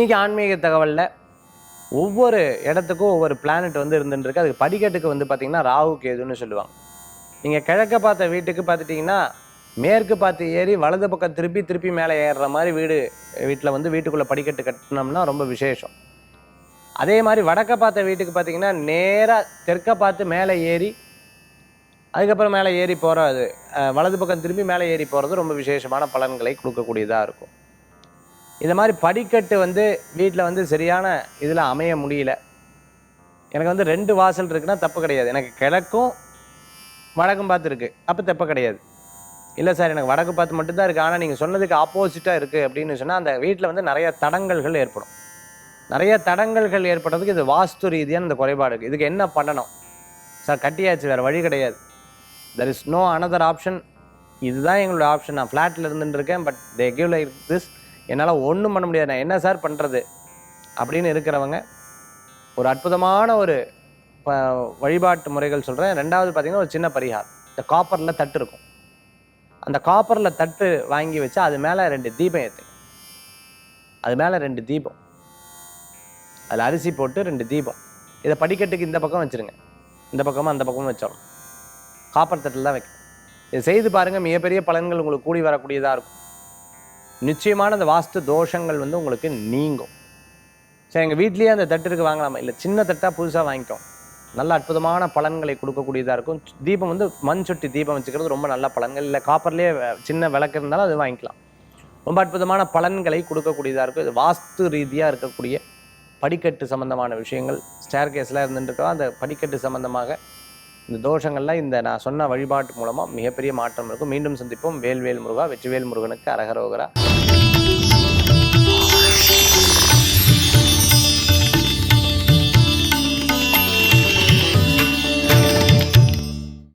இன்றைக்கி ஆன்மீக தகவலில் ஒவ்வொரு இடத்துக்கும் ஒவ்வொரு பிளானட் வந்து இருந்துருக்கு. அதுக்கு படிக்கட்டுக்கு வந்து பார்த்திங்கன்னா ராகு கேதுன்னு சொல்லுவாங்க. நீங்கள் கிழக்க பார்த்த வீட்டுக்கு பார்த்துட்டிங்கன்னா மேற்கு பார்த்து ஏறி வலது பக்கம் திருப்பி மேலே ஏறுற மாதிரி வீட்டில் வந்து வீட்டுக்குள்ளே படிக்கட்டு கட்டினோம்னா ரொம்ப விசேஷம். அதே மாதிரி வடக்க பார்த்த வீட்டுக்கு பார்த்திங்கன்னா நேராக தெற்க பார்த்து மேலே ஏறி அதுக்கப்புறம் மேலே ஏறி போகிறது, வலது பக்கம் திரும்பி மேலே ஏறி போகிறது ரொம்ப விசேஷமான பலன்களை கொடுக்கக்கூடியதாக இருக்கும். இந்த மாதிரி படிக்கட்டு வந்து வீட்டில் வந்து சரியான இதில் அமைய முடியல. எனக்கு வந்து 2 வாசல் இருக்குன்னா தப்பு கிடையாது. எனக்கு கிழக்கும் வடக்கும் பார்த்து இருக்குது, அப்போ தப்பு கிடையாது. இல்லை சார் எனக்கு வடக்கு பார்த்து மட்டும்தான் இருக்குது, ஆனால் நீங்கள் சொன்னதுக்கு ஆப்போசிட்டாக இருக்குது அப்படின்னு சொன்னால் அந்த வீட்டில் வந்து நிறைய தடங்கல்கள் ஏற்படும். நிறைய தடங்கல்கள் ஏற்படுறதுக்கு இது வாஸ்து ரீதியான இந்த குறைபாடு இருக்குது. இதுக்கு என்ன பண்ணணும் சார்? கட்டியாச்சு, வேறு வழி கிடையாது. There is no another option. இதுதான் எங்களோட ஆப்ஷன். நான் ஃப்ளாட்டில் இருந்துருக்கேன், but they give like this. என்னால் ஒன்றும் பண்ண முடியாது, நான் என்ன சார் பண்ணுறது அப்படின்னு இருக்கிறவங்க ஒரு அற்புதமான ஒரு வழிபாட்டு முறைகள் சொல்கிறேன். 2வது பார்த்திங்கன்னா ஒரு சின்ன பரிகாரம். இந்த காப்பரில் தட்டு இருக்கும், அந்த காப்பரில் தட்டு வாங்கி வச்சு அது மேலே 2 தீபம் ஏற்றுங்க. அது மேலே 2 தீபம், அதில் அரிசி போட்டு 2 தீபம். இதை படிக்கட்டுக்கு இந்த பக்கம் வச்சுருங்க, இந்த பக்கமும் அந்த பக்கமும் வச்சிடணும். காப்பர் தட்டில் தான் வைக்கணும். இதை செய்து பாருங்கள், மிகப்பெரிய பலன்கள் உங்களுக்கு கூடி வரக்கூடியதாக இருக்கும். நிச்சயமான அந்த வாஸ்து தோஷங்கள் வந்து உங்களுக்கு நீங்கும். சரி, எங்கள் வீட்லேயே அந்த தட்டுக்கு வாங்கலாமா? இல்லை, சின்ன தட்டாக புதுசாக வாங்கிக்கோம். நல்ல அற்புதமான பலன்களை கொடுக்கக்கூடியதாக இருக்கும். தீபம் வந்து மண் சுட்டி தீபம் வச்சுக்கிறது ரொம்ப நல்ல பலன்கள். இல்லை காப்பர்லேயே சின்ன விளக்கு இருந்தாலும் அது வாங்கிக்கலாம். ரொம்ப அற்புதமான பலன்களை கொடுக்கக்கூடியதாக இருக்கும். இது வாஸ்து ரீதியாக இருக்கக்கூடிய படிக்கட்டு சம்பந்தமான விஷயங்கள். ஸ்டேர் கேஸில் இருந்துட்டுருக்கோம், அந்த படிக்கட்டு சம்பந்தமாக இந்த தோஷங்கள்லாம் இந்த நான் சொன்ன வழிபாட்டு மூலமாக மிகப்பெரிய மாற்றம் இருக்கும். மீண்டும் சந்திப்போம். வேல்வேல் முருகா, வெற்றிவேல் முருகனுக்கு அரகரோகரா.